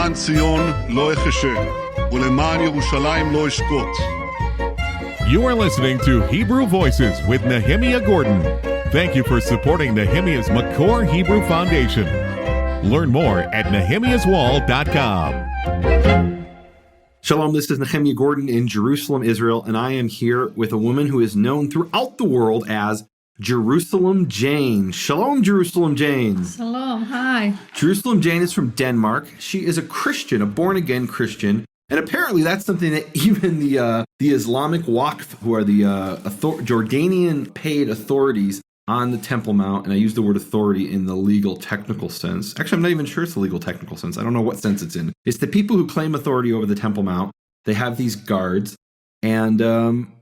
למען ציון לא אחשה, ולמען ירושלים לא אשקוט. You are listening to Hebrew Voices with Nehemia Gordon. Thank you for supporting Nehemia's Makor Hebrew Foundation. Learn more at nehemiaswall.com. Shalom, this is Nehemia Gordon in Jerusalem, Israel, and I am here with a woman who is known throughout the world as Jerusalem Jane. Shalom, Jerusalem Jane. Shalom, hi. Jerusalem Jane is from Denmark. She is a Christian, a born-again Christian, and apparently that's something that even the Islamic Waqf, who are the Jordanian paid authorities on the Temple Mount, and I use the word authority in the legal technical sense. Actually, I'm not even sure it's the legal technical sense. I don't know what sense it's in. It's the people who claim authority over the Temple Mount. They have these guards, and I'm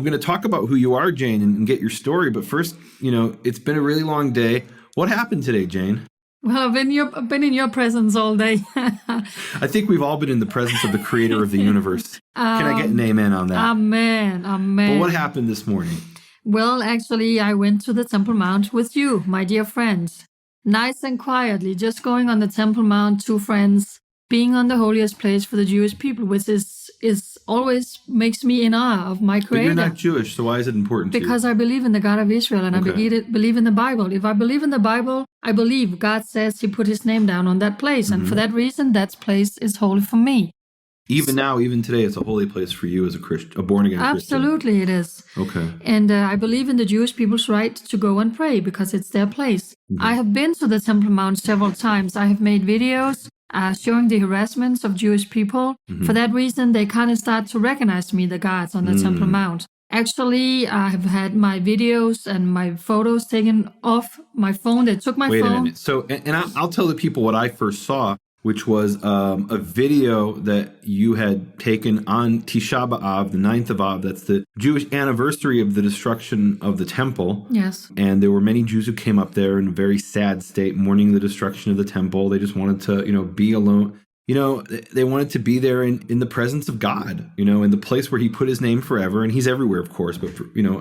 going to talk about who you are, Jane, and get your story. But first, it's been a really long day. What happened today, Jane? Well, I've been in your presence all day. I think we've all been in the presence of the creator of the universe. Can I get an amen on that? Amen, amen. But what happened this morning? Well, actually, I went to the Temple Mount with you, my dear friends. Nice and quietly, just going on the Temple Mount, two friends, being on the holiest place for the Jewish people, which is always makes me in awe of my Creator. But you're not Jewish, so why is it important to you? Because I believe in the God of Israel, and Okay. I believe in the Bible. If I believe in the Bible, I believe God says he put his name down on that place. And for that reason, that place is holy for me. Even now, even today, it's a holy place for you as a Christian, a born-again Christian. Absolutely, it is. Okay. And I believe in the Jewish people's right to go and pray because it's their place. I have been to the Temple Mount several times. I have made videos showing the harassments of Jewish people. For that reason, they kind of start to recognize me, the guards on the Temple Mount. Actually, I have had my videos and my photos taken off my phone. They took my Wait phone. a minute. So, and I'll tell the people what I first saw, which was a video that you had taken on Tisha B'Av, the 9th of Av. That's the Jewish anniversary of the destruction of the temple. Yes. And there were many Jews who came up there in a very sad state, mourning the destruction of the temple. They just wanted to, be alone. They wanted to be there in the presence of God, in the place where he put his name forever. And he's everywhere, of course. But,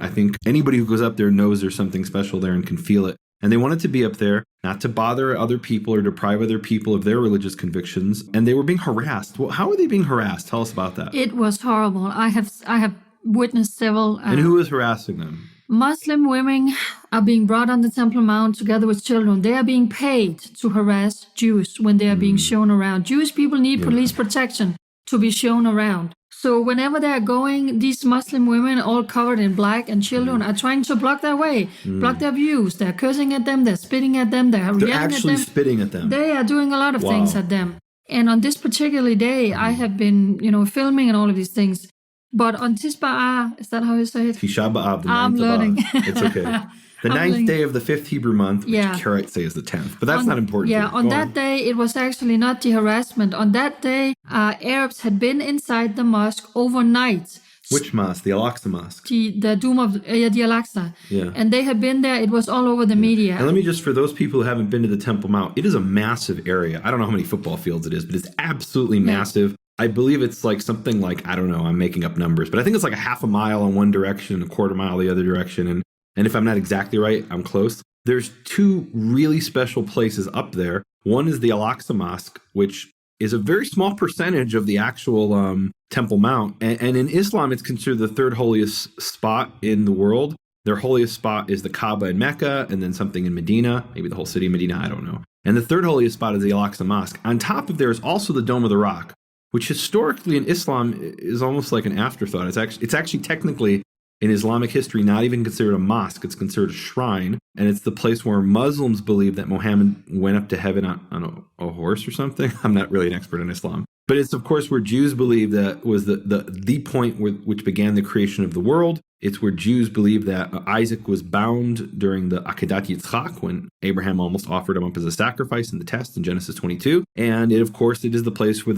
I think anybody who goes up there knows there's something special there and can feel it. And they wanted to be up there, not to bother other people or deprive other people of their religious convictions. And they were being harassed. Well, how are they being harassed? Tell us about that. It was horrible. I have witnessed several. And who was harassing them? Muslim women are being brought on the Temple Mount together with children. They are being paid to harass Jews when they are being shown around. Jewish people need police protection to be shown around. So whenever they're going, these Muslim women, all covered in black, and children are trying to block their way, block their views. They're cursing at them, they're spitting at them, they're yelling at them. They're actually spitting at them. They are doing a lot of things at them. And on this particular day, I have been, filming and all of these things. But on Tisha B'Av, is that how you say it? Tisha B'Av, the 9th I'm of learning. Av. It's okay. The ninth day of the 5th Hebrew month, which Karaite say is the 10th. But that's not important. Yeah, on that day, it was actually not the harassment. On that day, Arabs had been inside the mosque overnight. Which mosque? The Al-Aqsa Mosque. The Dome of the Al-Aqsa. Yeah. And they had been there. It was all over the media. And let me just, for those people who haven't been to the Temple Mount, it is a massive area. I don't know how many football fields it is, but it's absolutely massive. I believe it's like something like, I don't know, I'm making up numbers, but I think it's like a half a mile in one direction, a quarter mile the other direction. And if I'm not exactly right, I'm close. There's two really special places up there. One is the Al-Aqsa Mosque, which is a very small percentage of the actual Temple Mount. And in Islam, it's considered the third holiest spot in the world. Their holiest spot is the Kaaba in Mecca, and then something in Medina, maybe the whole city of Medina, I don't know. And the third holiest spot is the Al-Aqsa Mosque. On top of there is also the Dome of the Rock, which historically in Islam is almost like an afterthought. It's actually technically in Islamic history not even considered a mosque. It's considered a shrine, and it's the place where Muslims believe that Muhammad went up to heaven on a horse or something. I'm not really an expert in Islam. But it's, of course, where Jews believe that was the point which began the creation of the world. It's where Jews believe that Isaac was bound during the Akedat Yitzchak, when Abraham almost offered him up as a sacrifice in the test in Genesis 22. And it, of course, it is the place where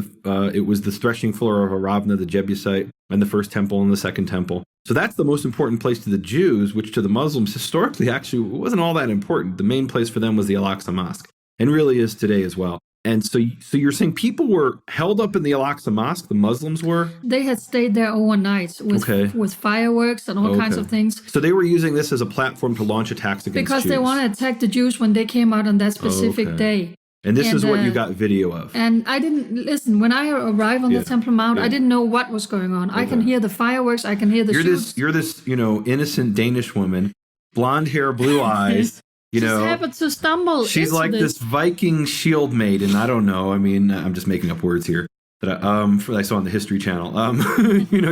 it was the threshing floor of Aravna, the Jebusite, and the first temple and the second temple. So that's the most important place to the Jews, which to the Muslims historically actually wasn't all that important. The main place for them was the Al-Aqsa Mosque, and really is today as well. And so you're saying people were held up in the Al-Aqsa Mosque, the Muslims were? They had stayed there overnight with fireworks and all kinds of things. So they were using this as a platform to launch attacks against because Jews. They want to attack the Jews when they came out on that specific day. And this is what you And, got video of. And I didn't listen when I arrived on the Temple Mount. I didn't know what was going on. I can hear the fireworks. I can hear the shoots. You're this, innocent Danish woman, blonde hair, blue eyes. Just happened to stumble. She's like this Viking shield maiden. I don't know. I mean, I'm just making up words here that I saw on the History Channel.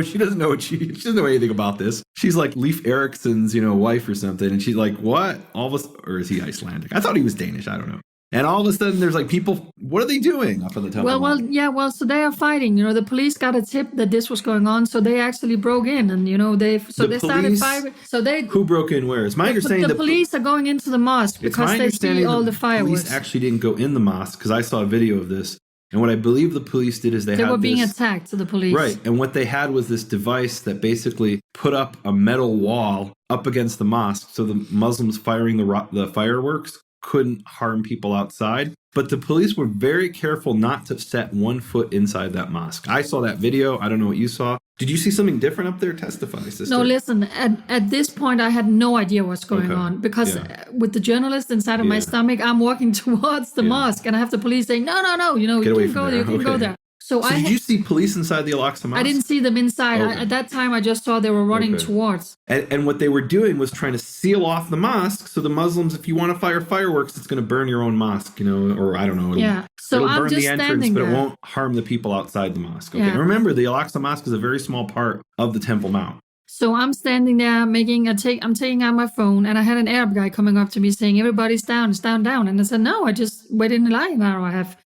She doesn't know she doesn't know anything about this. She's like Leif Erikson's, wife or something, and she's like, what? Or is he Icelandic? I thought he was Danish. I don't know. And all of a sudden, there's like people. What are they doing up on the Temple Mount? So they are fighting. The police got a tip that this was going on, so they actually broke in, and they started firing. So who broke in where? It's my understanding the police are going into the mosque because they see all the fireworks. Police actually didn't go in the mosque because I saw a video of this, and what I believe the police did is they were being attacked. To the police, right? And what they had was this device that basically put up a metal wall up against the mosque, so the Muslims firing the fireworks couldn't harm people outside. But the police were very careful not to set one foot inside that mosque. I saw that video. I don't know what you saw. Did you see something different up there? Testify, sister. No, listen, at this point, I had no idea what's going on because with the journalist inside of my stomach, I'm walking towards the mosque and I have the police saying, no, you can go there, you can go there. So did you see police inside the Al-Aqsa Mosque? I didn't see them inside. Okay. At that time, I just saw they were running towards. And what they were doing was trying to seal off the mosque. So the Muslims, if you want to fire fireworks, it's going to burn your own mosque, or I don't know. So it'll I'm burn just the entrance, standing but there. it won't harm the people outside the mosque. Okay. Yeah. And remember, the Al-Aqsa Mosque is a very small part of the Temple Mount. So I'm standing there I'm taking out my phone, and I had an Arab guy coming up to me saying, everybody's down, it's down. And I said, no, I just waited in line.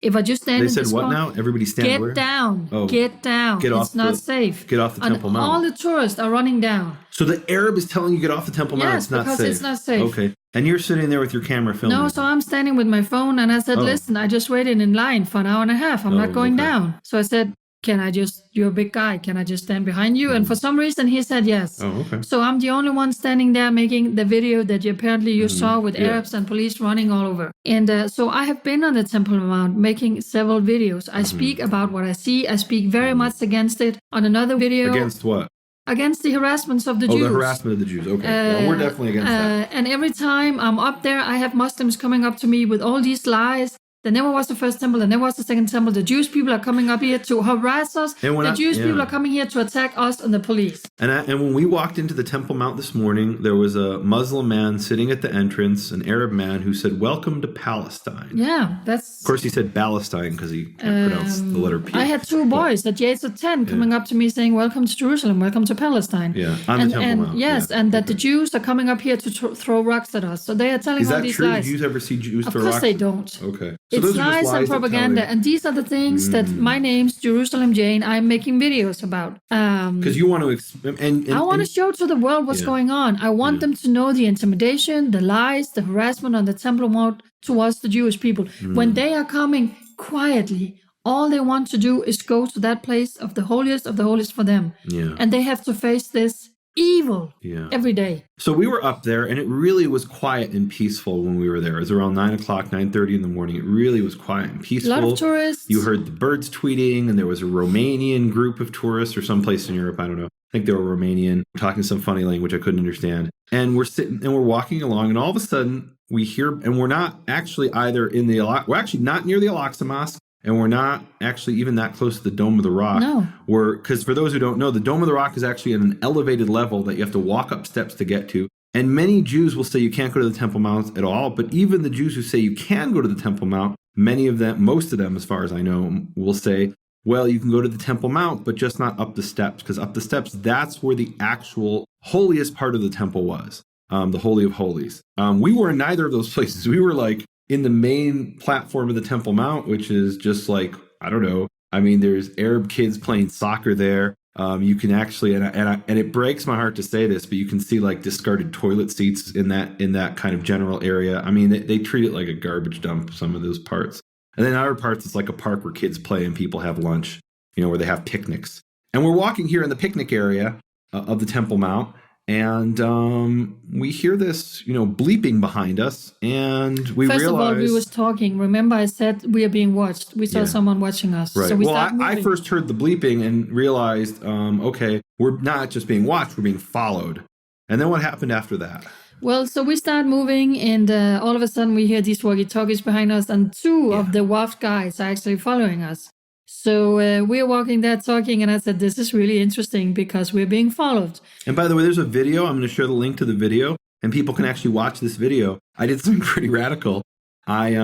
If I just stand They in said this what corner, now? Everybody stand where? Get down. Oh. Get down. It's not safe. Get off the Temple Mount. All the tourists are running down. So the Arab is telling you get off the Temple Mount. Yes, it's not because safe. it's not safe. Okay. And you're sitting there with your camera filming. No, so I'm standing with my phone, and I said, listen, I just waited in line for an hour and a half. I'm not going down. So I said, you're a big guy, can I just stand behind you? And for some reason, he said yes. Oh, okay. So I'm the only one standing there making the video that you saw with Arabs and police running all over. And so I have been on the Temple Mount making several videos. I speak about what I see. I speak very much against it. On another video. Against what? Against the harassments of the Jews. Oh, the harassment of the Jews. Okay. Well, we're definitely against that. And every time I'm up there, I have Muslims coming up to me with all these lies. There never was the first temple. There never was the second temple. The Jewish people are coming up here to harass us. The Jewish people are coming here to attack us and the police. And when we walked into the Temple Mount this morning, there was a Muslim man sitting at the entrance, an Arab man who said, "Welcome to Palestine." Yeah, that's... Of course, he said Palestine because he can't pronounce the letter P. I had two boys at the age of 10 coming up to me saying, "Welcome to Jerusalem. Welcome to Palestine." Yeah, on the Temple Mount. Yes, and that the Jews are coming up here to throw rocks at us. So they are telling all these lies. Is that true? Did you ever see Jews throw rocks? Of course they don't. Okay. So It's those are just lies and propaganda, and these are the things that my name's Jerusalem Jane. I'm making videos about. Because you want to, I want to show to the world what's going on. I want them to know the intimidation, the lies, the harassment on the Temple Mount towards the Jewish people. When they are coming quietly, all they want to do is go to that place of the holiest for them, and they have to face this evil every day. So we were up there, and it really was quiet and peaceful when we were there. It was around 9 o'clock, 9:30 in the morning. It really was quiet and peaceful. A lot of tourists. You heard the birds tweeting, and there was a Romanian group of tourists, or someplace in Europe, I don't know. I think they were Romanian, talking some funny language I couldn't understand. And we're sitting, and we're walking along, and all of a sudden we hear, and we're not actually either we're actually not near the Al-Aqsa Mosque, and we're not actually even that close to the Dome of the Rock. No. Because for those who don't know, the Dome of the Rock is actually at an elevated level that you have to walk up steps to get to. And many Jews will say you can't go to the Temple Mount at all. But even the Jews who say you can go to the Temple Mount, most of them, as far as I know, will say, well, you can go to the Temple Mount, but just not up the steps. Because up the steps, that's where the actual holiest part of the temple was, the Holy of Holies. We were in neither of those places. We were like in the main platform of the Temple Mount, which is just like, I don't know. I mean, there's Arab kids playing soccer there. You can actually, and it breaks my heart to say this, but you can see like discarded toilet seats in that kind of general area. I mean, they treat it like a garbage dump, some of those parts. And then other parts, it's like a park where kids play and people have lunch, where they have picnics. And we're walking here in the picnic area of the Temple Mount. And we hear this, bleeping behind us, and we realize... First of all, we was talking. Remember I said we are being watched. We saw someone watching us. Right. So I first heard the bleeping and realized, okay, we're not just being watched, we're being followed. And then what happened after that? Well, so we start moving, and all of a sudden we hear these walkie-talkies behind us, and two of the WAF guys are actually following us. So we're walking there talking, and I said, this is really interesting because we're being followed. And by the way, there's a video. I'm going to share the link to the video, and people can actually watch this video. I did something pretty radical. I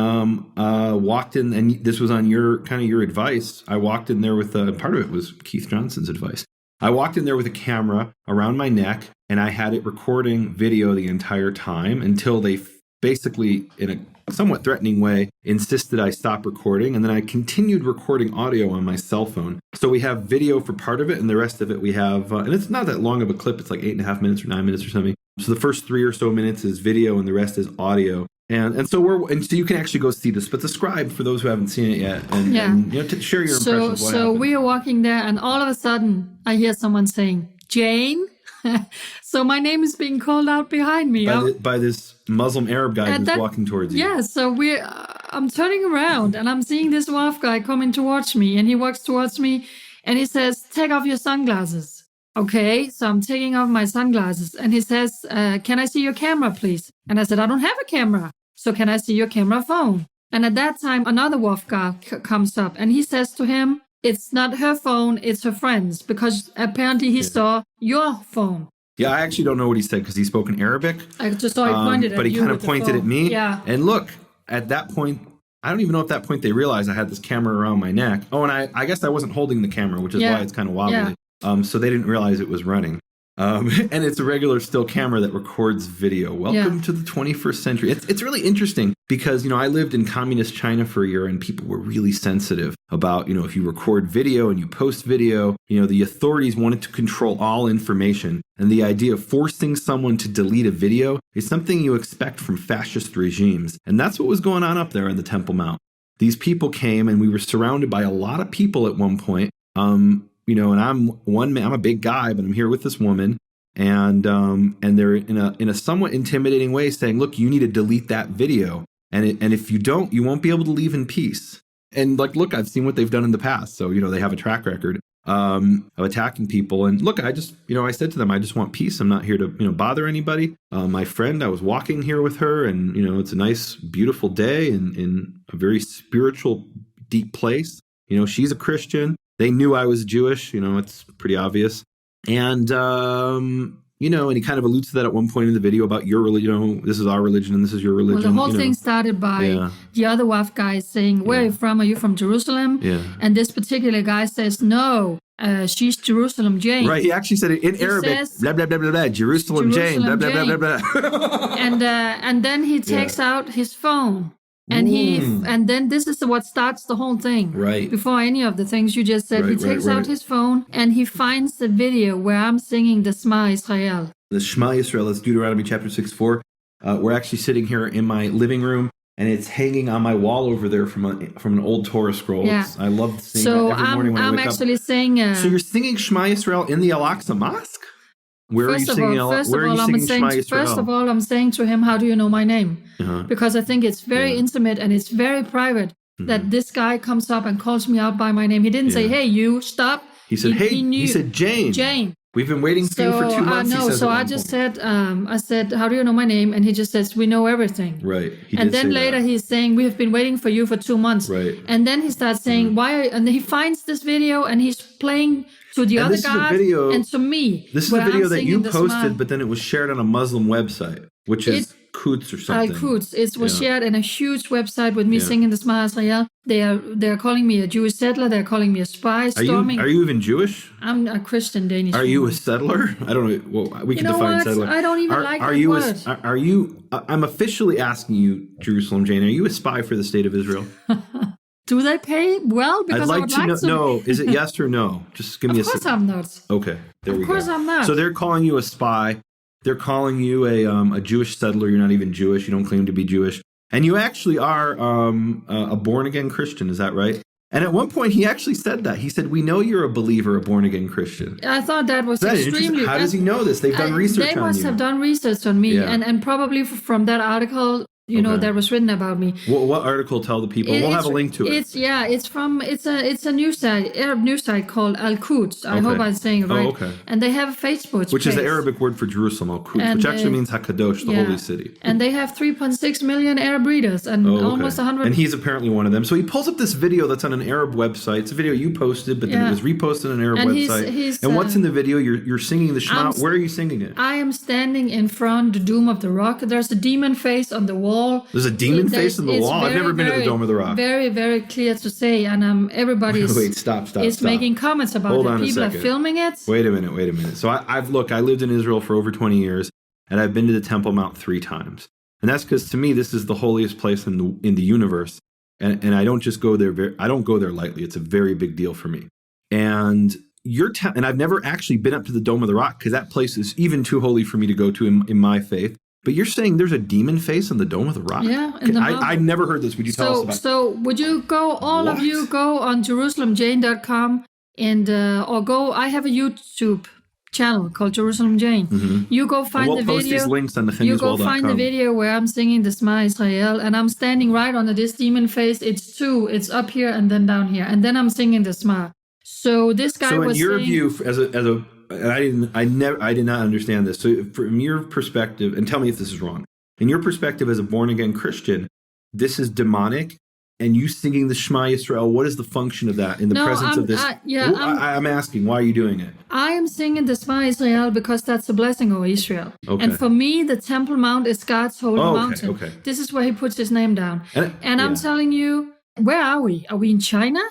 walked in, and this was on your advice. I walked in there with part of it was Keith Johnson's advice. I walked in there with a camera around my neck, and I had it recording video the entire time until they basically, in a somewhat threatening way, insisted I stop recording. And then I continued recording audio on my cell phone. So we have video for part of it, and the rest of it we have, and it's not that long of a clip. It's like 8.5 minutes or 9 minutes or something. So the first 3 or so minutes is video, and the rest is audio. And so you can actually go see this, but describe for those who haven't seen it yet, and to share your impressions. So we are walking there, and all of a sudden I hear someone saying, "Jane." So my name is being called out behind me by this Muslim Arab guy who's walking towards you. Yeah, so I'm turning around, and I'm seeing this WAF guy coming towards me, and he walks towards me, and he says, "Take off your sunglasses." Okay, so I'm taking off my sunglasses, and he says, "Can I see your camera, please?" And I said, "I don't have a camera. So can I see your camera phone?" And at that time, another WAF guy comes up, and he says to him, "It's not her phone, it's her friend's," because apparently he saw your phone. Yeah, I actually don't know what he said because he spoke in Arabic. I just saw he pointed at you. But he kind of pointed at me. Yeah. And look, at that point, I don't even know at that point they realized I had this camera around my neck. Oh, and I guess I wasn't holding the camera, which is why it's kind of wobbly. Yeah. So they didn't realize it was running. And it's a regular still camera that records video. Welcome to the 21st century. It's really interesting because, I lived in communist China for a year, and people were really sensitive about, if you record video and you post video, the authorities wanted to control all information. And the idea of forcing someone to delete a video is something you expect from fascist regimes. And that's what was going on up there in the Temple Mount. These people came, and we were surrounded by a lot of people at one point. And I'm one man. I'm a big guy, but I'm here with this woman, and they're in a somewhat intimidating way saying, "Look, you need to delete that video, and if you don't, you won't be able to leave in peace." And look, I've seen what they've done in the past, so they have a track record of attacking people. And look, I just I said to them, I just want peace. I'm not here to bother anybody. My friend, I was walking here with her, and it's a nice, beautiful day in a very spiritual, deep place. She's a Christian. They knew I was Jewish, it's pretty obvious. And, and he kind of alludes to that at one point in the video about your religion, this is our religion and this is your religion. Well, the whole thing started by the other WAF guy saying, "Where are you from? Are you from Jerusalem?" Yeah. And this particular guy says, "No, she's Jerusalem Jane." Right, he actually said it in Arabic, says, blah, blah, blah, blah, blah, Jerusalem Jane, blah, blah, blah, blah, blah. And then he takes out his phone. And and then this is what starts the whole thing. Right. Before any of the things you just said, he takes out his phone and he finds the video where I'm singing the Shema Israel. The Shema Israel, that's Deuteronomy chapter 6:4. We're actually sitting here in my living room, and it's hanging on my wall over there from an old Torah scroll. Yeah. I love singing that every morning when I wake up. So I'm actually saying... so you're singing Shema Israel in the Al-Aqsa Mosque? Where are you singing Shema Israel? First of all, I'm saying to him, "How do you know my name?" Because I think it's very intimate and it's very private that this guy comes up and calls me out by my name. He didn't say, "Hey, you, stop." He said, he said, "Jane. Jane. We've been waiting for you for 2 months." So I just said, "How do you know my name?" And he just says, "We know everything." Right. And then later he's saying, "We have been waiting for you for 2 months." Right. And then he starts saying, "Why?" And he finds this video and he's playing to the other guy and to me. This is a video that you posted, but then it was shared on a Muslim website, which is Quds or something. Quds. It was shared in a huge website with me singing the Shema Israel. They're calling me a Jewish settler. They're calling me a spy. Storming. Are you even Jewish? I'm a Christian Danish. Are you a settler? I don't know. Well, we can define settler. I don't even like that word. Are you? I'm officially asking you, Jerusalem Jane. Are you a spy for the state of Israel? Do they pay well? Because I'd like to know. No, is it yes or no? Just give me a second. Of course I'm not. Okay, there we go. Of course I'm not. So they're calling you a spy. They're calling you a Jewish settler. You're not even Jewish. You don't claim to be Jewish. And you actually are a born-again Christian. Is that right? And at one point, he actually said that. He said, "We know you're a believer, a born-again Christian." I thought that was extremely... How does he know this? They've done research on you. They must have done research on me. Yeah. And probably from that article, that was written about me. What article tell the people? We'll have a link to it. It's a news site, Arab news site called Al-Quds. I hope I'm saying it right. Oh, okay. And they have a Facebook Which page. is the Arabic word for Jerusalem, Al-Quds, which actually means HaKadosh, the holy city. And they have 3.6 million Arab readers and almost 100. And he's apparently one of them. So he pulls up this video that's on an Arab website. It's a video you posted, but then it was reposted on an Arab website. And what's in the video? You're singing the Shema. Where are you singing it? I am standing in front of the Dome of the Rock. There's a demon face on the wall. There's a demon face on the wall? I've never been to the Dome of the Rock. Very, very clear to say. And everybody is making comments about it. People are filming it. Wait a minute. So I lived in Israel for over 20 years, and I've been to the Temple Mount 3 times. And that's because to me, this is the holiest place in the universe. And I don't just go there. I don't go there lightly. It's a very big deal for me. And and I've never actually been up to the Dome of the Rock because that place is even too holy for me to go to in my faith. But you're saying there's a demon face on the Dome of the Rock? Yeah. I've never heard this. Would you tell us about it? So would you go, of you go on JerusalemJane.com and, or go, I have a YouTube channel called Jerusalem Jane. Mm-hmm. You go find the video. We'll post these links on You go find the video where I'm singing the Shema Israel and I'm standing right under this demon face. It's up here and then down here. And then I'm singing the Shema. So this guy was in your saying, view, I did not understand this. So from your perspective, and tell me if this is wrong. In your perspective as a born again Christian, this is demonic. And you singing the Shema Yisrael, what is the function of that in the presence of this? I'm asking, why are you doing it? I am singing the Shema Israel because that's a blessing over Israel. Okay. And for me, the Temple Mount is God's holy mountain. Okay. This is where he puts his name down. And I'm telling you, where are we? Are we in China?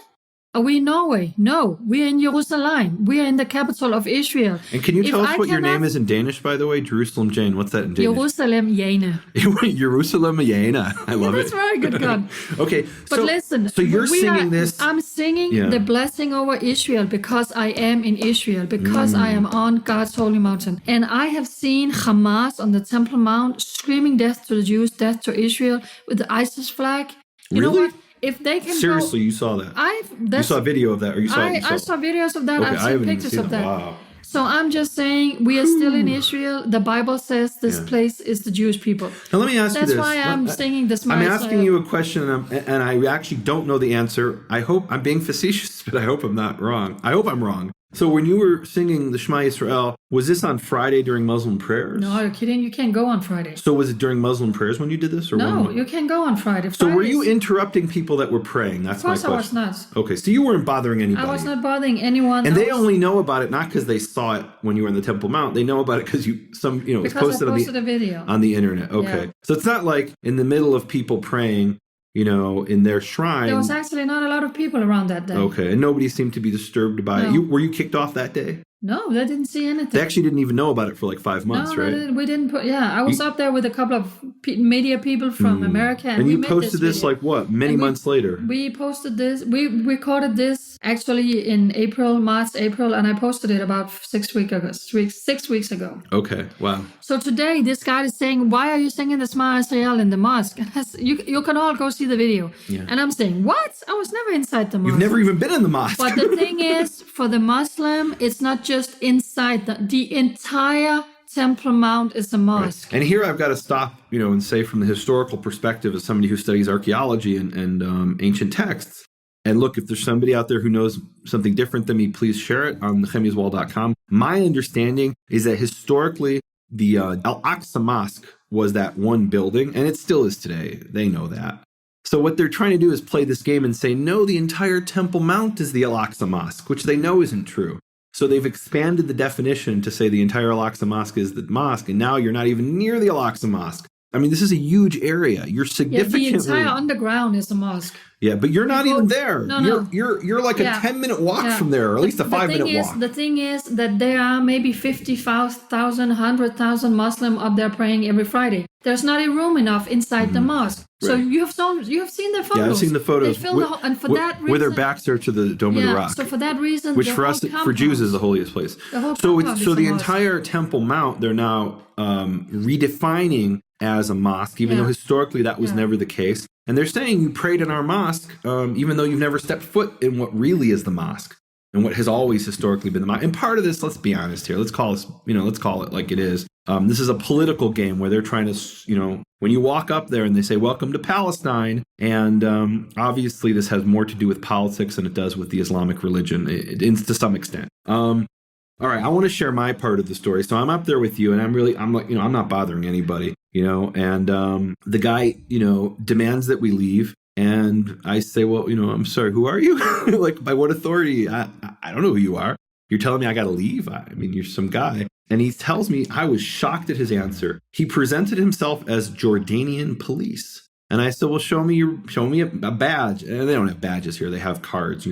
Are we in Norway? No, we are in Jerusalem. We are in the capital of Israel. And can you tell us what your name is in Danish, by the way? Jerusalem Jane. What's that in Danish? Jerusalem Jane. Jerusalem Jane. I love it. That's very good, God. Okay. But listen. So you're singing this. I'm singing the blessing over Israel because I am in Israel, because I am on God's holy mountain. And I have seen Hamas on the Temple Mount screaming death to the Jews, death to Israel with the ISIS flag. You know what? If they can seriously, you saw that? You saw a video of that, or you saw? I saw videos of that. Okay, I've seen pictures of that. Wow. So I'm just saying, we are still in Israel. The Bible says this place is the Jewish people. Now let me ask you this. That's why I'm singing this. I'm asking you a question, and I actually don't know the answer. I hope I'm being facetious, but I hope I'm not wrong. I hope I'm wrong. So when you were singing the Shema Yisrael, was this on Friday during Muslim prayers? No, you're kidding. You can't go on Friday. So was it during Muslim prayers when you did this? Or no, you can't go on Friday. So were you interrupting people that were praying? That's my question. Of course I was not. Okay, so you weren't bothering anybody. I was not bothering anyone. And they only know about it not because they saw it when you were in the Temple Mount. They know about it because it's posted a video on the internet. Okay, so it's not like in the middle of people praying, in their shrine. There was actually not a lot of people around that day. Okay, and nobody seemed to be disturbed by it. Were you kicked off that day? No, they didn't see anything. They actually didn't even know about it for like 5 months, right? No, we didn't put. Yeah, I was up there with a couple of media people from America, and you posted this like what? Many months later. We posted this. We recorded this actually in March, April, and I posted it about 6 weeks ago. Okay, wow. So today, this guy is saying, "Why are you singing the Shema Israel in the mosque?" And you can all go see the video. Yeah. And I'm saying, "What? I was never inside the mosque. You've never even been in the mosque." But the thing is, for the Muslim, it's not just inside the entire Temple Mount is a mosque. Right. And here I've got to stop, and say from the historical perspective as somebody who studies archaeology and ancient texts. And look, if there's somebody out there who knows something different than me, please share it on nehemiaswall.com. My understanding is that historically, the Al-Aqsa Mosque was that one building, and it still is today. They know that. So what they're trying to do is play this game and say, no, the entire Temple Mount is the Al-Aqsa Mosque, which they know isn't true. So they've expanded the definition to say the entire Al-Aqsa Mosque is the mosque, and now you're not even near the Al-Aqsa Mosque. I mean, this is a huge area. You're significantly... Yeah, the entire underground is a mosque. Yeah, but you're not even there. No. You're like a 10-minute walk from there, or at least a 5-minute walk. The thing is that there are maybe 50,000, 100,000 Muslims up there praying every Friday. There's not a room enough inside the mosque. Right. So you have seen their photos. Yeah, I've seen the photos. And for that reason, where their backs are to the Dome of the Rock. So for that reason, which for Jews is the holiest place. So the entire Temple Mount they're now redefining as a mosque, even though historically that was never the case. And they're saying you prayed in our mosque, even though you've never stepped foot in what really is the mosque and what has always historically been the mosque. And part of this, let's be honest here, let's call it like it is. This is a political game where they're trying to, when you walk up there and they say, welcome to Palestine. And obviously this has more to do with politics than it does with the Islamic religion to some extent. All right, I want to share my part of the story. So I'm up there with you and I'm not bothering anybody, and the guy, demands that we leave. And I say, well, I'm sorry, who are you? Like, by what authority? I don't know who you are. You're telling me I got to leave? I mean, you're some guy. And he tells me, I was shocked at his answer. He presented himself as Jordanian Police. And I said, well, show me a badge. And they don't have badges here. They have cards,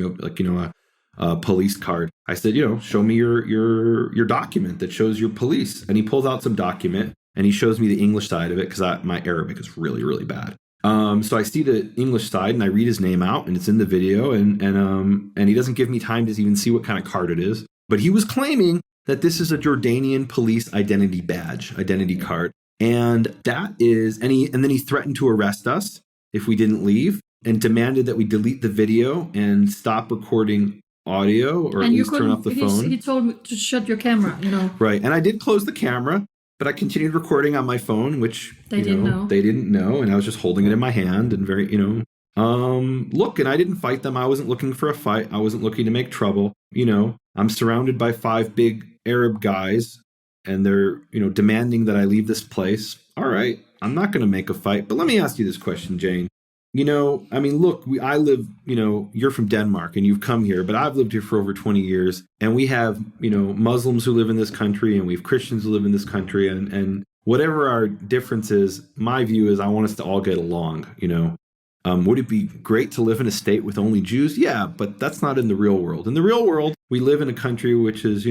a police card. I said, show me your document that shows you're police. And he pulls out some document and he shows me the English side of it because my Arabic is really, really bad. So I see the English side and I read his name out and it's in the video and he doesn't give me time to even see what kind of card it is. But he was claiming that this is a Jordanian police identity card. And that is, and then he threatened to arrest us if we didn't leave and demanded that we delete the video and stop recording audio or at least turn off the phone. He told me to shut your camera, Right. And I did close the camera, but I continued recording on my phone, which they didn't know. And I was just holding it in my hand and very, look, and I didn't fight them. I wasn't looking for a fight. I wasn't looking to make trouble. I'm surrounded by 5 big Arab guys and they're, demanding that I leave this place. All right. I'm not going to make a fight, but let me ask you this question, Jane. Look, I live, you're from Denmark and you've come here, but I've lived here for over 20 years and we have, Muslims who live in this country and we have Christians who live in this country and whatever our difference is, my view is I want us to all get along, Would it be great to live in a state with only Jews? Yeah, but that's not in the real world. In the real world, we live in a country which is,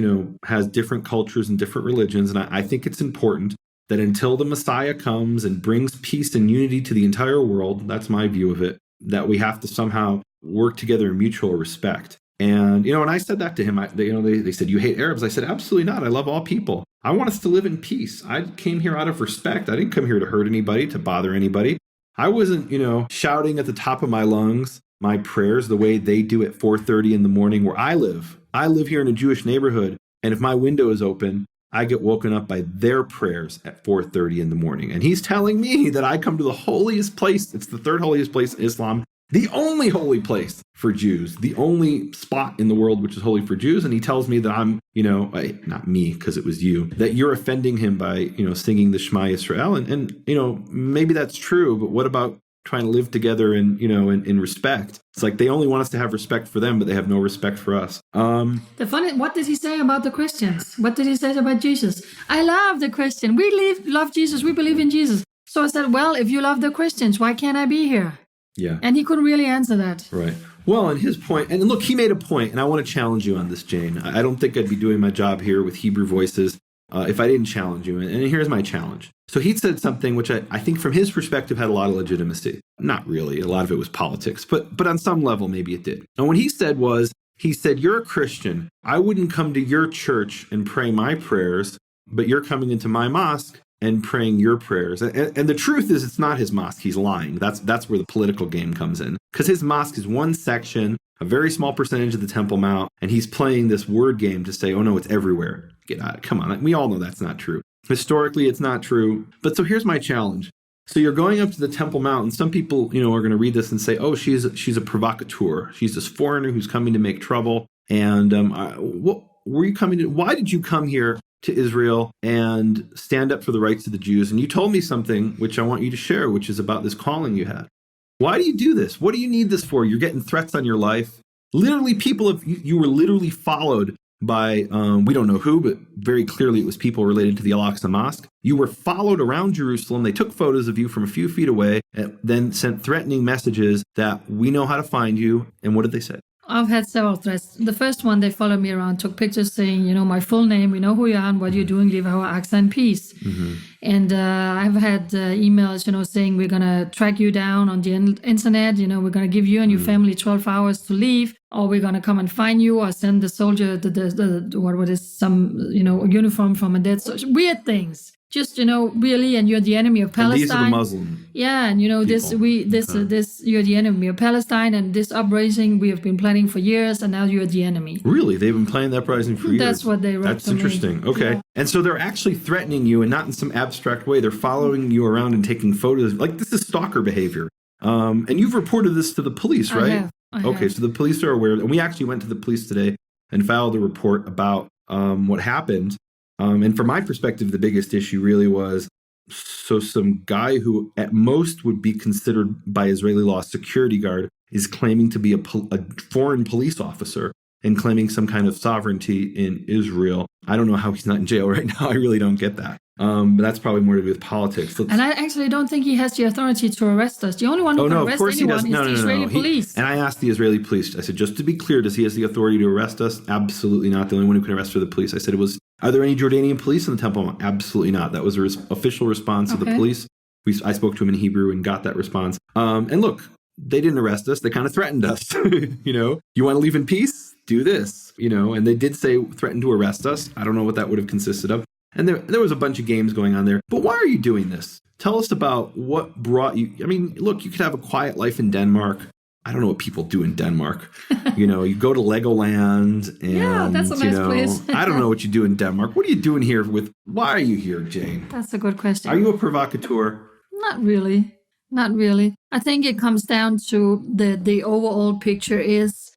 has different cultures and different religions. And I think it's important that until the Messiah comes and brings peace and unity to the entire world, that's my view of it, that we have to somehow work together in mutual respect. And, and I said that to him. They said, you hate Arabs? I said, absolutely not. I love all people. I want us to live in peace. I came here out of respect. I didn't come here to hurt anybody, to bother anybody. I wasn't, shouting at the top of my lungs my prayers the way they do at 4:30 in the morning where I live. I live here in a Jewish neighborhood. And if my window is open, I get woken up by their prayers at 4:30 in the morning. And he's telling me that I come to the holiest place. It's the 3rd holiest place in Islam, the only holy place for Jews, the only spot in the world which is holy for Jews. And he tells me that I'm, not me, because it was you, that you're offending him by, singing the Shema Yisrael. And maybe that's true, but what about trying to live together in respect? It's like they only want us to have respect for them, but they have no respect for us. What did he say about the Christians? What did he say about Jesus? I love the Christian. We love Jesus. We believe in Jesus. So I said, well, if you love the Christians, why can't I be here? Yeah. And he couldn't really answer that. Right. Well, and his point, and look, he made a point, and I want to challenge you on this, Jane. I don't think I'd be doing my job here with Hebrew Voices if I didn't challenge you. And here's my challenge. So he said something which I think from his perspective had a lot of legitimacy. Not really. A lot of it was politics, but on some level, maybe it did. And what he said, you're a Christian. I wouldn't come to your church and pray my prayers, but you're coming into my mosque and praying your prayers. And the truth is, it's not his mosque. He's lying. That's where the political game comes in. Because his mosque is one section, a very small percentage of the Temple Mount, and he's playing this word game to say, oh no, it's everywhere. Get out. Come on. We all know that's not true. Historically, it's not true. But so here's my challenge. So you're going up to the Temple Mount, and some people, are going to read this and say, oh, she's a provocateur. She's this foreigner who's coming to make trouble. And what were you coming to? Why did you come here to Israel and stand up for the rights of the Jews? And you told me something which I want you to share, which is about this calling you had. Why do you do this? What do you need this for? You're getting threats on your life. Literally, you were literally followed by, we don't know who, but very clearly it was people related to the Al-Aqsa Mosque. You were followed around Jerusalem. They took photos of you from a few feet away and then sent threatening messages that we know how to find you. And what did they say? I've had several threats. The first one, they followed me around, took pictures saying, my full name, we know who you are and what you're doing, leave our Aqsa in peace. Mm-hmm. And I've had emails, saying we're going to track you down on the internet, we're going to give you and your family 12 hours to leave, or we're going to come and find you or send the soldier some uniform from a dead soldier. Weird things. just, really, and you're the enemy of Palestine. And these are the Muslim. Yeah, and you're the enemy of Palestine, and this uprising we have been planning for years, and now you're the enemy. Really? They've been planning the uprising for years? That's what they wrote. That's interesting. Okay. Yeah. And so they're actually threatening you, and not in some abstract way. They're following you around and taking photos. Like, this is stalker behavior. And you've reported this to the police, right? I have. Okay, so the police are aware. And we actually went to the police today and filed a report about what happened. And from my perspective, the biggest issue really was, so some guy who at most would be considered by Israeli law a security guard is claiming to be a foreign police officer and claiming some kind of sovereignty in Israel. I don't know how he's not in jail right now. I really don't get that. But that's probably more to do with politics. And I actually don't think he has the authority to arrest us. The only one who can arrest anyone is the Israeli police. And I asked the Israeli police, I said, just to be clear, does he have the authority to arrest us? Absolutely not. The only one who can arrest are the police. I said, are there any Jordanian police in the Temple Mount? Absolutely not. That was the official response of the police. I spoke to him in Hebrew and got that response. And look, they didn't arrest us. They kind of threatened us. You want to leave in peace? Do this. And they did say threaten to arrest us. I don't know what that would have consisted of. And there was a bunch of games going on there. But why are you doing this? Tell us about what brought you. I mean, look, you could have a quiet life in Denmark. I don't know what people do in Denmark. You go to Legoland and, yeah, that's a nice place. I don't know what you do in Denmark. What are you doing here why are you here, Jane? That's a good question. Are you a provocateur? Not really. Not really. I think it comes down to the overall picture is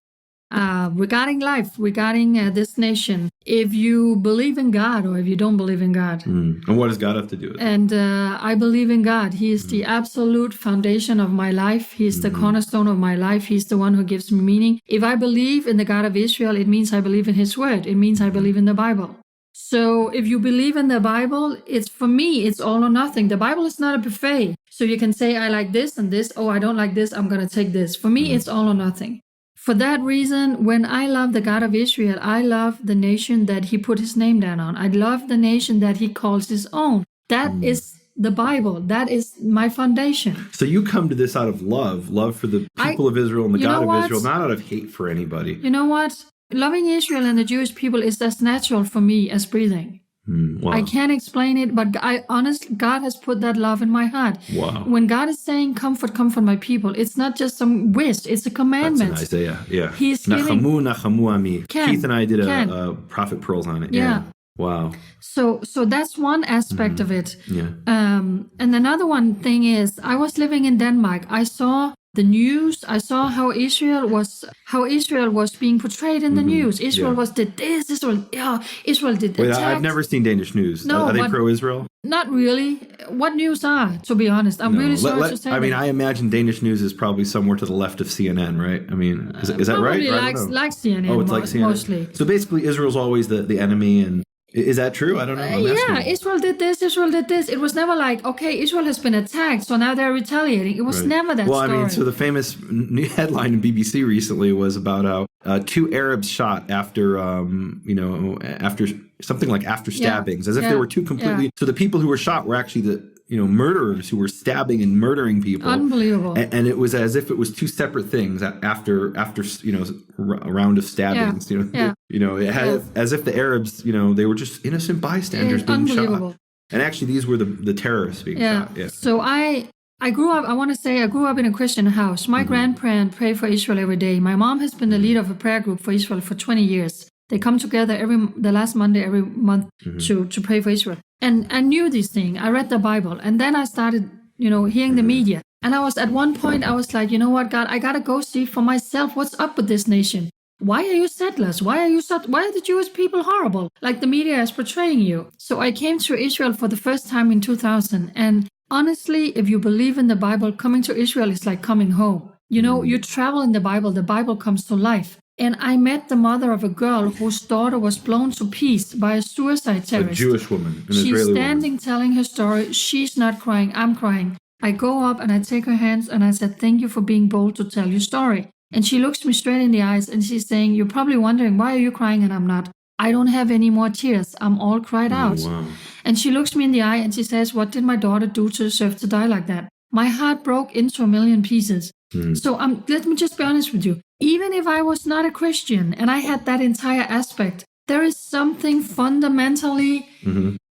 regarding life, regarding this nation. If you believe in God or if you don't believe in God. And what does God have to do with it? And I believe in God. He is the absolute foundation of my life. He is the cornerstone of my life. He's the one who gives me meaning. If I believe in the God of Israel, it means I believe in His word. It means I believe in the Bible. So if you believe in the Bible, for me, it's all or nothing. The Bible is not a buffet. So you can say, I like this and this. Oh, I don't like this. I'm going to take this. For me, it's all or nothing. For that reason, when I love the God of Israel, I love the nation that He put His name down on. I love the nation that He calls His own. That is the Bible. That is my foundation. So you come to this out of love for the people of Israel and the God of Israel, not out of hate for anybody. You know what? Loving Israel and the Jewish people is as natural for me as breathing. Wow. I can't explain it, but God has put that love in my heart. Wow. When God is saying, comfort my people, it's not just some wish, it's a commandment. That's in Isaiah, yeah. He's giving... Nachamu ami. Keith and I did a Prophet Pearls on it. Yeah. Wow. So that's one aspect of it. Yeah. And another one thing is, I was living in Denmark. I saw the news. I saw how Israel was being portrayed in the news. Israel did this. Israel did that. I've never seen Danish news. No, are they pro-Israel? Not really. What news are, to be honest? I'm really sorry to say I mean, I imagine Danish news is probably somewhere to the left of CNN, right? I mean, is that right? Probably like CNN. Oh, it's like CNN. Mostly. So basically, Israel's always the enemy, and is that true? I don't know. Israel did this. Israel did this. It was never like, okay, Israel has been attacked, so now they're retaliating. It was never that story. Well, I mean, so the famous new headline in BBC recently was about how 2 Arabs shot after stabbings, as if they were two completely. Yeah. So the people who were shot were actually the murderers who were stabbing and murdering people. Unbelievable. And it was as if it was 2 separate things after a round of stabbings. As if the Arabs, they were just innocent bystanders being shot. And actually, these were the terrorists being shot. Yeah. So I grew up. I want to say I grew up in a Christian house. My grandparents pray for Israel every day. My mom has been the leader of a prayer group for Israel for 20 years. They come together the last Monday every month to pray for Israel. And I knew these things. I read the Bible. And then I started, hearing the media. And at one point, I was like, you know what, God, I got to go see for myself what's up with this nation. Why are you settlers? Why are the Jewish people horrible? Like the media is portraying you. So I came to Israel for the first time in 2000. And honestly, if you believe in the Bible, coming to Israel is like coming home. You travel in the Bible comes to life. And I met the mother of a girl whose daughter was blown to pieces by a suicide terrorist. A Jewish woman, an Israeli woman. She's standing telling her story. She's not crying. I'm crying. I go up and I take her hands and I said, thank you for being bold to tell your story. And she looks me straight in the eyes and she's saying, you're probably wondering, why are you crying? And I'm not. I don't have any more tears. I'm all cried out. Wow. And she looks me in the eye and she says, what did my daughter do to deserve to die like that? My heart broke into a million pieces. So let me just be honest with you. Even if I was not a Christian and I had that entire aspect, there is something fundamentally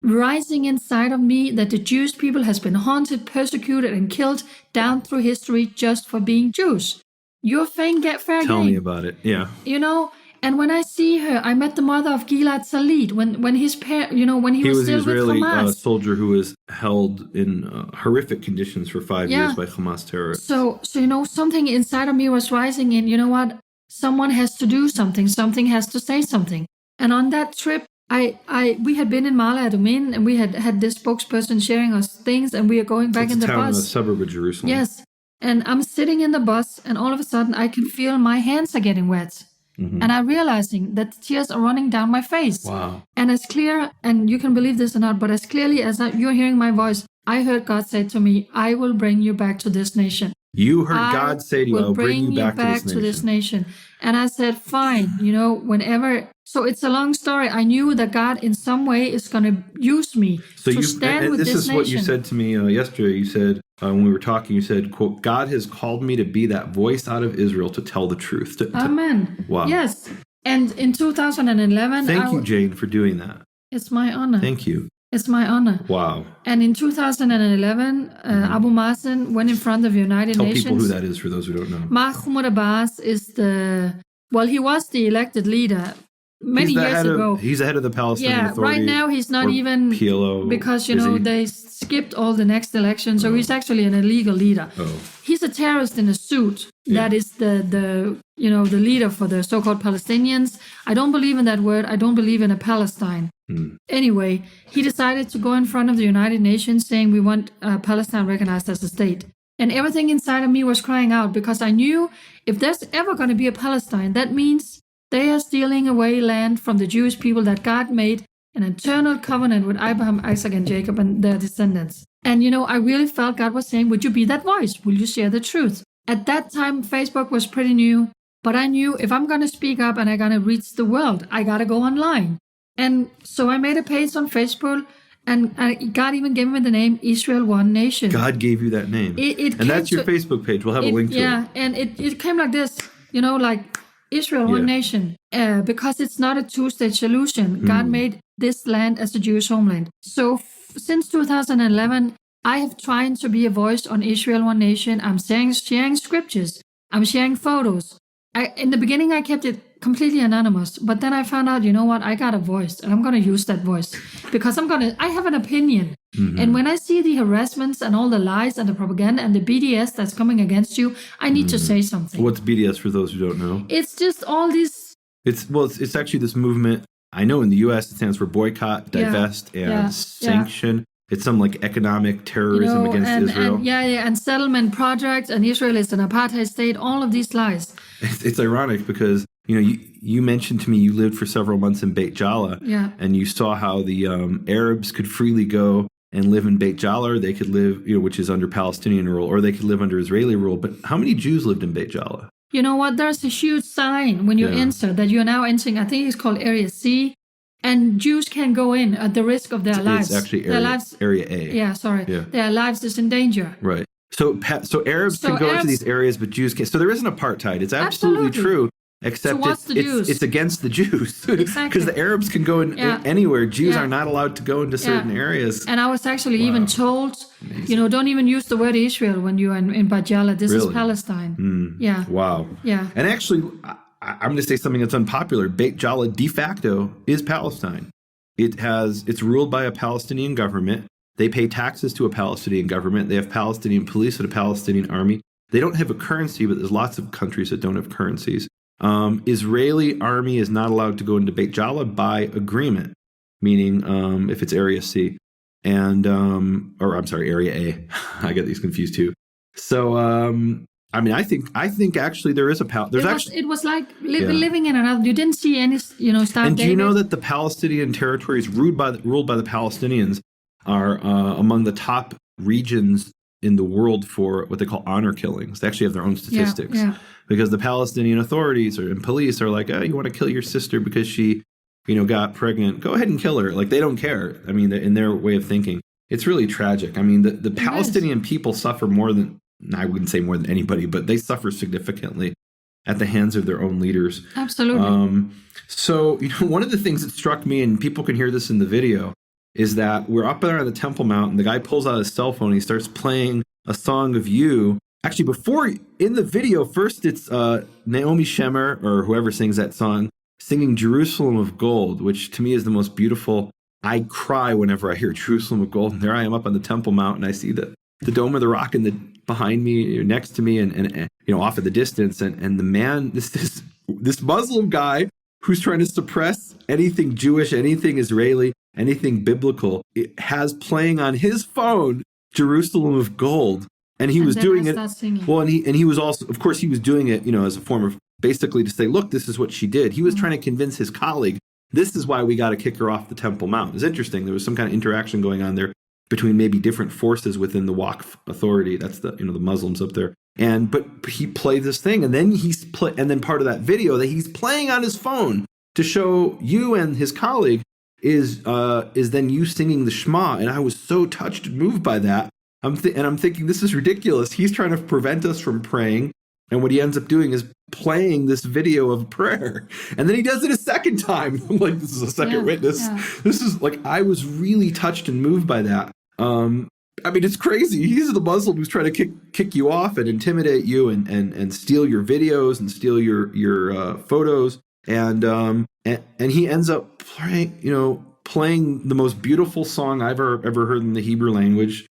rising inside of me that the Jewish people has been haunted, persecuted, and killed down through history just for being Jews. You're fair game. Tell me about it. Yeah. You know, and when I see her, I met the mother of Gilad Shalit when his when he was still an Israeli with Hamas. soldier who was held in horrific conditions for 5 years by Hamas terrorists. So something inside of me was rising in. You know what? Someone has to do something. Something has to say something. And on that trip, we had been in Ma'ale Adumim, and we had this spokesperson sharing us things, and we are going back in the town bus. in a suburb of Jerusalem. Yes. And I'm sitting in the bus, and all of a sudden I can feel my hands are getting wet. And I'm realizing that the tears are running down my face. Wow. And as clear, and you can believe this or not, but as clearly as you're hearing my voice, I heard God say to me, I will bring you back to this nation. You heard God say to you, I'll bring you back to this nation. And I said, fine, whenever. So it's a long story. I knew that God in some way is going to use me to stand with this nation. This is what you said to me yesterday. You said, when we were talking, you said, quote, God has called me to be that voice out of Israel to tell the truth. Amen. Wow. Yes. And in 2011. Thank you, Jane, for doing that. It's my honor. Thank you. It's my honor. Wow. And in 2011, Abu Mazen went in front of the United Nations. Tell people who that is for those who don't know. Mahmoud Abbas is he was the elected leader many years ago. He's the head of the Palestinian Authority. Right now he's not even PLO, because they skipped all the next election, so he's actually an illegal leader. He's a terrorist in a suit. That is the leader for the so-called Palestinians. I don't believe in that word. I don't believe in a Palestine. Anyway, he decided to go in front of the United Nations saying we want Palestine recognized as a state. And everything inside of me was crying out because I knew if there's ever going to be a Palestine, that means they are stealing away land from the Jewish people that God made an eternal covenant with Abraham, Isaac, and Jacob and their descendants. And, I really felt God was saying, would you be that voice? Will you share the truth? At that time, Facebook was pretty new, but I knew if I'm going to speak up and I'm going to reach the world, I got to go online. And so I made a page on Facebook, and God even gave me the name Israel One Nation. God gave you that name. And that's your Facebook page. We'll have a link to it. Yeah, and it came like this, like Israel One Nation, because it's not a two-state solution. God made this land as a Jewish homeland. So since 2011, I have tried to be a voice on Israel One Nation. I'm sharing scriptures. I'm sharing photos. In the beginning, I kept it completely anonymous, but then I found out, I got a voice, and I'm going to use that voice because I have an opinion. And when I see the harassments and all the lies and the propaganda and the BDS that's coming against you, I need to say something. What's BDS for those who don't know? It's just all these. It's actually this movement. I know in the U.S. it stands for boycott, divest, and sanction. It's some economic terrorism against Israel. And settlement projects, and Israel is an apartheid state. All of these lies. It's ironic because you mentioned to me you lived for several months in Beit Jala, and you saw how the Arabs could freely go and live in Beit Jala, or they could live, which is under Palestinian rule, or they could live under Israeli rule. But how many Jews lived in Beit Jala? You know what? There's a huge sign when you enter that you're now entering. I think it's called Area C. And Jews can go in at the risk of their lives. It's actually area A. Yeah, sorry. Yeah. Their lives is in danger. Right. So Arabs can go into these areas, but Jews can't. So there isn't apartheid. It's absolutely true. Except it's against the Jews. Exactly. Because the Arabs can go in anywhere. Jews are not allowed to go into certain areas. And I was actually even told, don't even use the word Israel when you're in Beit Jala. This is Palestine. Yeah. Wow. Yeah. And actually, I'm going to say something that's unpopular. Beit Jala de facto is Palestine. It's ruled by a Palestinian government. They pay taxes to a Palestinian government. They have Palestinian police and a Palestinian army. They don't have a currency, but there's lots of countries that don't have currencies. Israeli army is not allowed to go into Beit Jala by agreement, meaning if it's Area C, and Area A. I get these confused too. So I think actually there is it was like living in another. You didn't see any stuff. And do you know that the Palestinian territories ruled by the Palestinians are among the top regions in the world for what they call honor killings? They actually have their own statistics because the Palestinian authorities and police are like, you want to kill your sister because she, got pregnant? Go ahead and kill her. They don't care. I mean, in their way of thinking, it's really tragic. I mean, the Palestinian people suffer more than. I wouldn't say more than anybody, but they suffer significantly at the hands of their own leaders. Absolutely. So, one of the things that struck me, and people can hear this in the video, is that we're up there on the Temple Mount, and the guy pulls out his cell phone, and he starts playing a song of you. Actually, before, in the video, first it's Naomi Shemer, or whoever sings that song, singing Jerusalem of Gold, which to me is the most beautiful. I cry whenever I hear Jerusalem of Gold. And there I am up on the Temple Mount, and I see the Dome of the Rock behind me, next to me, and off at the distance. And the man, this Muslim guy who's trying to suppress anything Jewish, anything Israeli, anything biblical, it has playing on his phone Jerusalem of Gold. And he was doing it. Well, and he was also, of course, he was doing it, as a form of basically to say, look, this is what she did. He was trying to convince his colleague, this is why we got to kick her off the Temple Mount. It's interesting. There was some kind of interaction going on there between maybe different forces within the Waqf authority. That's the Muslims up there. But he played this thing, and then and then part of that video that he's playing on his phone to show you and his colleague is then you singing the Shema. And I was so touched and moved by that. I'm thinking, this is ridiculous. He's trying to prevent us from praying. And what he ends up doing is playing this video of prayer. And then he does it a second time. I'm like, this is a second witness. Yeah. This is I was really touched and moved by that. It's crazy. He's the Muslim who's trying to kick you off and intimidate you and steal your videos and steal your photos. And he ends up playing the most beautiful song I've ever heard in the Hebrew language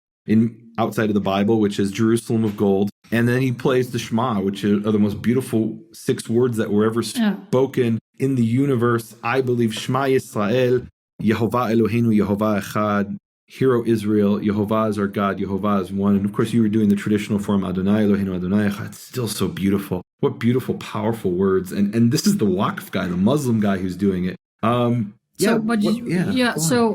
outside of the Bible, which is Jerusalem of Gold. And then he plays the Shema, which are the most beautiful 6 words that were ever spoken in the universe. I believe Shema Yisrael, Yehovah Eloheinu, Yehovah Echad, Hear O Israel, Yehovah is our God, Yehovah is one. And of course, you were doing the traditional form, Adonai Eloheinu, Adonai Echad. It's still so beautiful. What beautiful, powerful words. And this is the Waqf guy, the Muslim guy who's doing it. So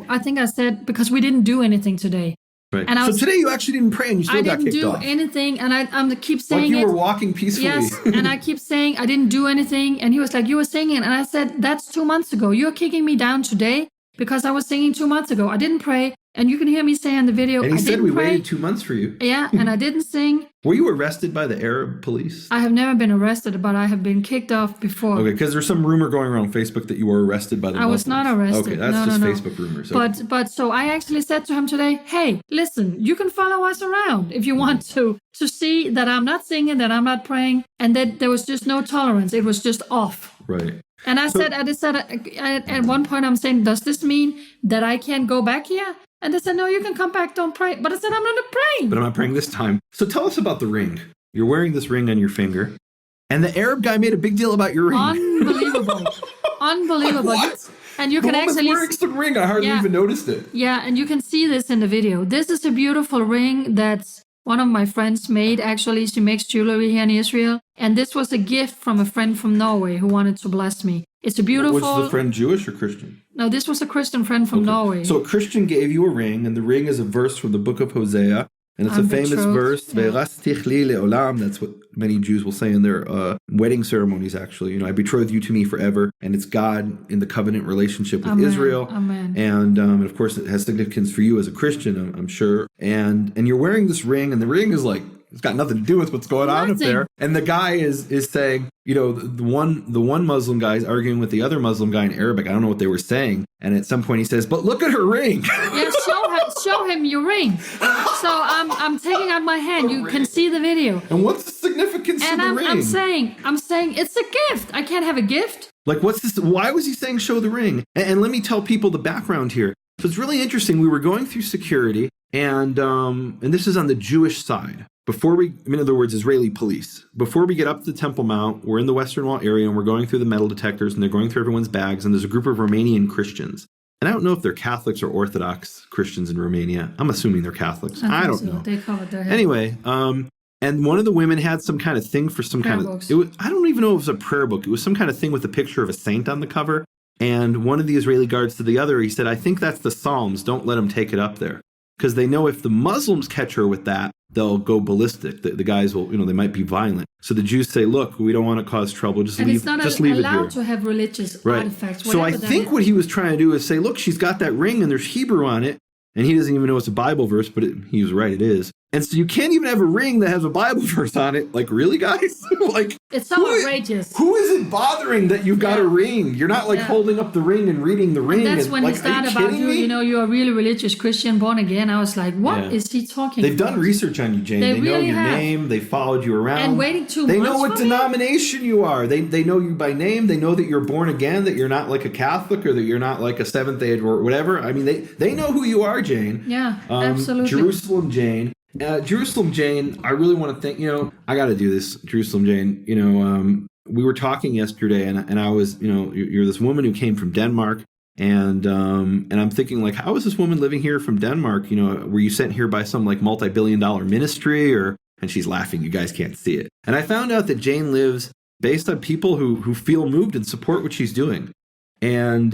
I think I said, because we didn't do anything today. Right. And today you actually didn't pray and you still got kicked off. I didn't do anything, and I keep saying you were walking peacefully. Yes, and I keep saying I didn't do anything, and he was like, you were singing, and I said, that's 2 months ago. You're kicking me down today because I was singing 2 months ago. I didn't pray, and you can hear me say in the video, and he said we waited 2 months for you. Yeah, and I didn't sing. Were you arrested by the Arab police? I have never been arrested, but I have been kicked off before. Okay, because there's some rumor going around on Facebook that you were arrested by the Muslims. I was not arrested. Okay, that's just Facebook rumors. Okay. But so I actually said to him today, hey, listen, you can follow us around if you want to see that I'm not singing, that I'm not praying, and that there was just no tolerance. It was just off. Right. And I said at one point, I'm saying, does this mean that I can't go back here? And they said, no, you can come back, don't pray. But I said, I'm not praying. But I'm not praying this time. So tell us about the ring. You're wearing this ring on your finger. And the Arab guy made a big deal about your ring. Unbelievable. Unbelievable. Like what? And you can actually wearing some ring. I hardly even noticed it. Yeah, and you can see this in the video. This is a beautiful ring that's one of my friends made. Actually, she makes jewelry here in Israel. And this was a gift from a friend from Norway who wanted to bless me. It's a beautiful... Was the friend Jewish or Christian? No, this was a Christian friend from Norway. So a Christian gave you a ring, and the ring is a verse from the book of Hosea. And it's a famous verse. Ve'erastich li le'olam. That's what many Jews will say in their wedding ceremonies, actually. I betroth you to me forever. And it's God in the covenant relationship with Israel. Amen. And of course, it has significance for you as a Christian, I'm sure. And you're wearing this ring, and the ring is it's got nothing to do with what's going on up there. And the guy is saying, the one Muslim guy is arguing with the other Muslim guy in Arabic. I don't know what they were saying. And at some point he says, but look at her ring. Yeah, show him your ring. So I'm taking out my hand. You can see the video. And what's the significance of the ring? I'm saying it's a gift. I can't have a gift. What's this? Why was he saying show the ring? And let me tell people the background here. So it's really interesting. We were going through security, and this is on the Jewish side. In other words, Israeli police. Before we get up to the Temple Mount, we're in the Western Wall area, and we're going through the metal detectors, and they're going through everyone's bags, and there's a group of Romanian Christians. And I don't know if they're Catholics or Orthodox Christians in Romania. I'm assuming they're Catholics. I don't know. They covered their head. Anyway, and one of the women had some kind of thing for some kind of... I don't even know if it was a prayer book. It was some kind of thing with a picture of a saint on the cover. And one of the Israeli guards to the other, he said, I think that's the Psalms. Don't let them take it up there. Because they know if the Muslims catch her with that, they'll go ballistic. The guys will, they might be violent. So the Jews say, look, we don't want to cause trouble. Just leave it here. And it's not allowed to have religious artifacts. So I think what he was trying to do is say, look, she's got that ring and there's Hebrew on it. And he doesn't even know it's a Bible verse, but he was right, it is. And so you can't even have a ring that has a Bible verse on it. Like, really, guys? Like, it's so outrageous. Who is it bothering that you've got a ring? You're not like holding up the ring and reading the ring. And that's when like, he started about you're a really religious Christian, born again. I was like, what is he talking They've about? done research on you, Jane. They know your name. They followed you around. And waiting 2 months. They know what denomination you are. They know you by name. They know that you're born again, that you're not like a Catholic or that you're not like a Seventh-day or whatever. I mean, they know who you are, Jane. Yeah, absolutely. Jerusalem Jane. Jerusalem Jane, I really want to thank, I got to do this, Jerusalem Jane. We were talking yesterday and I was, you're this woman who came from Denmark. And I'm thinking, like, how is this woman living here from Denmark? Were you sent here by some like multi-billion-dollar ministry and she's laughing. You guys can't see it. And I found out that Jane lives based on people who feel moved and support what she's doing. And,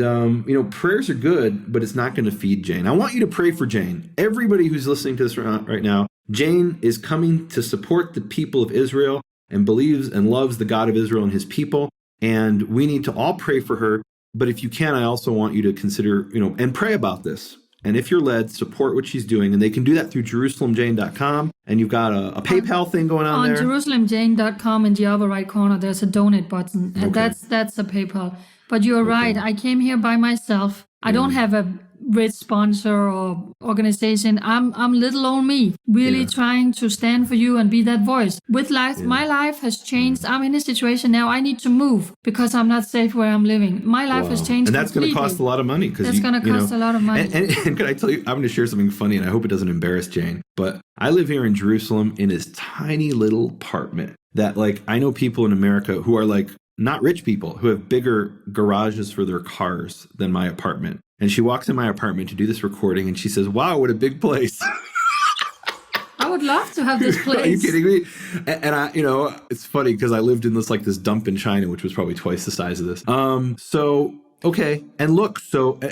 prayers are good, but it's not going to feed Jane. I want you to pray for Jane. Everybody who's listening to this right now, Jane is coming to support the people of Israel and believes and loves the God of Israel and his people. And we need to all pray for her. But if you can, I also want you to consider, and pray about this. And if you're led, support what she's doing. And they can do that through JerusalemJane.com. And you've got a PayPal thing going on there. On JerusalemJane.com in the upper right corner, there's a donate button. And that's a PayPal. But you're right. I came here by myself. I don't have a rich sponsor or organization. I'm little old me, really trying to stand for you and be that voice. With life, my life has changed. I'm in a situation now. I need to move because I'm not safe where I'm living. My life has changed. And that's going to cost a lot of money. That's going to cost a lot of money. And can I tell you, I'm going to share something funny, and I hope it doesn't embarrass Jane. But I live here in Jerusalem in this tiny little apartment that, like, I know people in America who are like, not rich people, who have bigger garages for their cars than my apartment. And she walks in my apartment to do this recording and she says, wow, what a big place. I would love to have this place. Are you kidding me? And I, it's funny because I lived in this dump in China, which was probably twice the size of this. Okay. And look,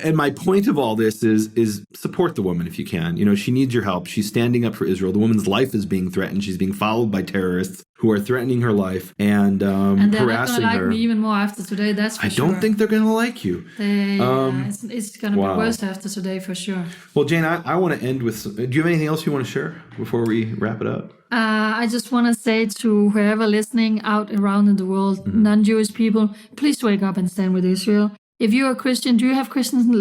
and my point of all this is support the woman if you can. She needs your help. She's standing up for Israel. The woman's life is being threatened. She's being followed by terrorists who are threatening her life and harassing her. And they're not going to like me even more after today, that's for sure. I don't think they're going to like you. It's going to be worse after today for sure. Well, Jane, I want to end with, do you have anything else you want to share before we wrap it up? I just want to say to whoever listening out around in the world, non-Jewish people, please wake up and stand with Israel. If you're a Christian, do you have Christian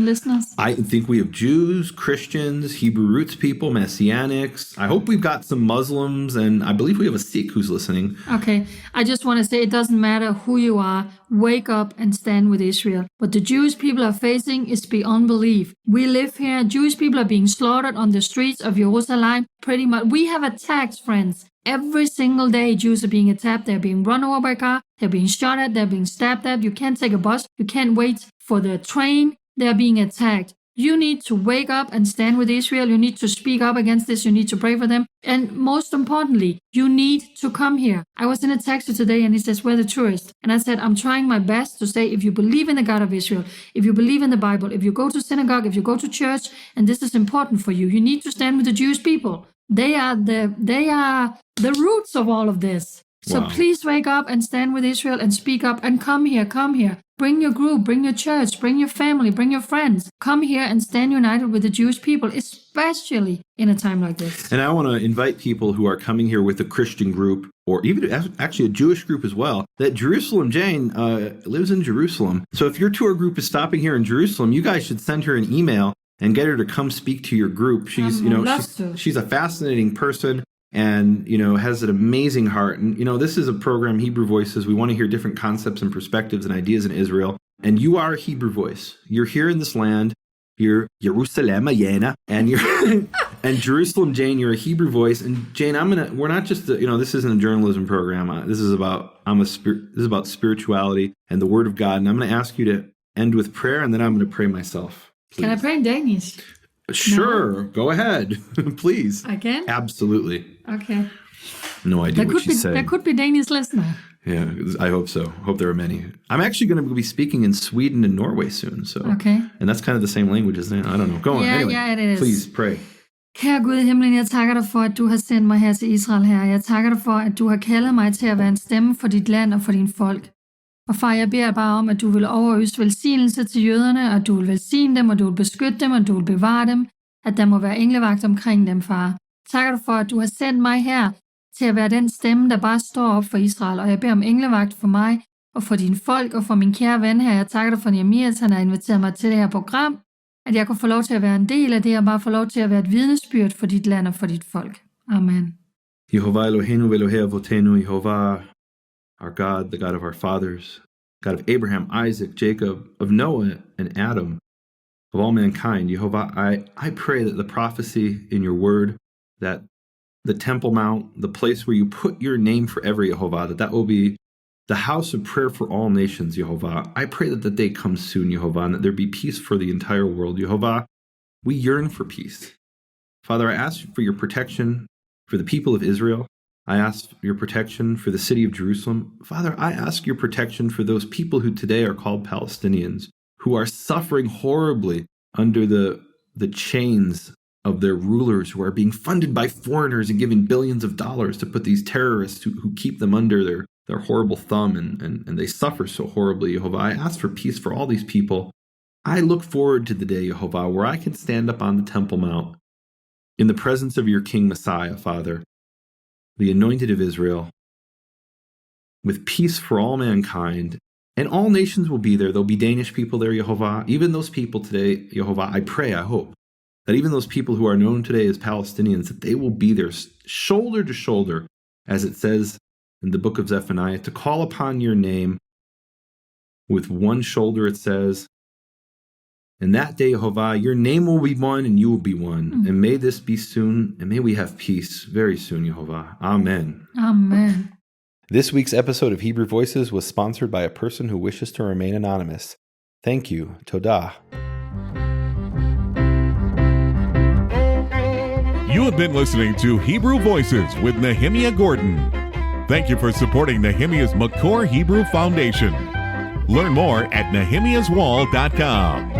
listeners? I think we have Jews, Christians, Hebrew roots people, Messianics. I hope we've got some Muslims, and I believe we have a Sikh who's listening. Okay, I just want to say it doesn't matter who you are. Wake up and stand with Israel. What the Jewish people are facing is beyond belief. We live here. Jewish people are being slaughtered on the streets of Jerusalem. Pretty much. We have attacks, friends. Every single day, Jews are being attacked. They're being run over by a car. They're being shot at. They're being stabbed at. You can't take a bus. You can't wait for the train. They're being attacked. You need to wake up and stand with Israel. You need to speak up against this. You need to pray for them. And most importantly, you need to come here. I was in a taxi today and he says, we're the tourists. And I said, I'm trying my best to say, if you believe in the God of Israel, if you believe in the Bible, if you go to synagogue, if you go to church, and this is important for you, you need to stand with the Jewish people. They are the roots of all of this. So please wake up and stand with Israel and speak up and come here. Bring your group, bring your church, bring your family, bring your friends. Come here and stand united with the Jewish people, especially in a time like this. And I want to invite people who are coming here with a Christian group, or even actually a Jewish group as well, that Jerusalem Jane lives in Jerusalem. So if your tour group is stopping here in Jerusalem, you guys should send her an email and get her to come speak to your group. She's, she's a fascinating person and, has an amazing heart. And, this is a program, Hebrew Voices. We want to hear different concepts and perspectives and ideas in Israel. And you are a Hebrew voice. You're here in this land. You're Jerusalem, Yena, and you're, and Jerusalem, Jane, you're a Hebrew voice. And Jane, we're not just, this isn't a journalism program. This is about spirituality and the word of God. And I'm going to ask you to end with prayer, and then I'm going to pray myself. Please. Can I pray in Danish? Sure. No? Go ahead. Please. I can? Absolutely. Okay. No idea what she's saying. There could be Danish listener. Yeah, I hope so. Hope there are many. I'm actually going to be speaking in Sweden and Norway soon. So. Okay. And that's kind of the same language, isn't it? I don't know. Go on. Anyway, it is. Please pray. Kære Gud i himlen, jeg takker dig for, at du har sendt mig her til Israel her. Jeg takker dig for, at du har kaldet mig til at være en stemme for dit land og for din folk. Og far, jeg beder bare om, at du vil overøse velsignelse til jøderne, og at du vil velsigne dem, og du vil beskytte dem, og du vil bevare dem, at der må være englevagt omkring dem, far. Takker dig for, at du har sendt mig her til at være den stemme, der bare står op for Israel. Og jeg beder om englevagt for mig og for dine folk og for min kære ven her. Jeg takker dig for Nehemia, at han har inviteret mig til det her program. At jeg kunne få lov til at være en del af det, og bare få lov til at være et vidnesbyrd for dit land og for dit folk. Amen. Jehovah Eloheinu Elohei Avotenu, Jehovah, our God, the God of our fathers, God of Abraham, Isaac, Jacob, of Noah and Adam, of all mankind. Jehovah, I pray that the prophecy in your word, that the Temple Mount, the place where you put your name forever, Jehovah, that will be the house of prayer for all nations, Jehovah. I pray that the day comes soon, Jehovah, and that there be peace for the entire world. Jehovah, we yearn for peace. Father, I ask for your protection for the people of Israel. I ask your protection for the city of Jerusalem. Father, I ask your protection for those people who today are called Palestinians, who are suffering horribly under the chains of their rulers, who are being funded by foreigners and given billions of dollars to put these terrorists who keep them under their horrible thumb, and they suffer so horribly, Jehovah. I ask for peace for all these people. I look forward to the day, Jehovah, where I can stand up on the Temple Mount in the presence of your King Messiah, Father, the anointed of Israel, with peace for all mankind, and all nations will be there. There'll be Danish people there, Jehovah. Even those people today, Jehovah, I pray, I hope, that even those people who are known today as Palestinians, that they will be there shoulder to shoulder, as it says in the book of Zephaniah, to call upon your name with one shoulder, it says. And that day, Jehovah, your name will be one and you will be one. And may this be soon, and may we have peace very soon, Jehovah. Amen. Amen. This week's episode of Hebrew Voices was sponsored by a person who wishes to remain anonymous. Thank you. Todah. You have been listening to Hebrew Voices with Nehemia Gordon. Thank you for supporting Nehemia's Makor Hebrew Foundation. Learn more at nehemiaswall.com.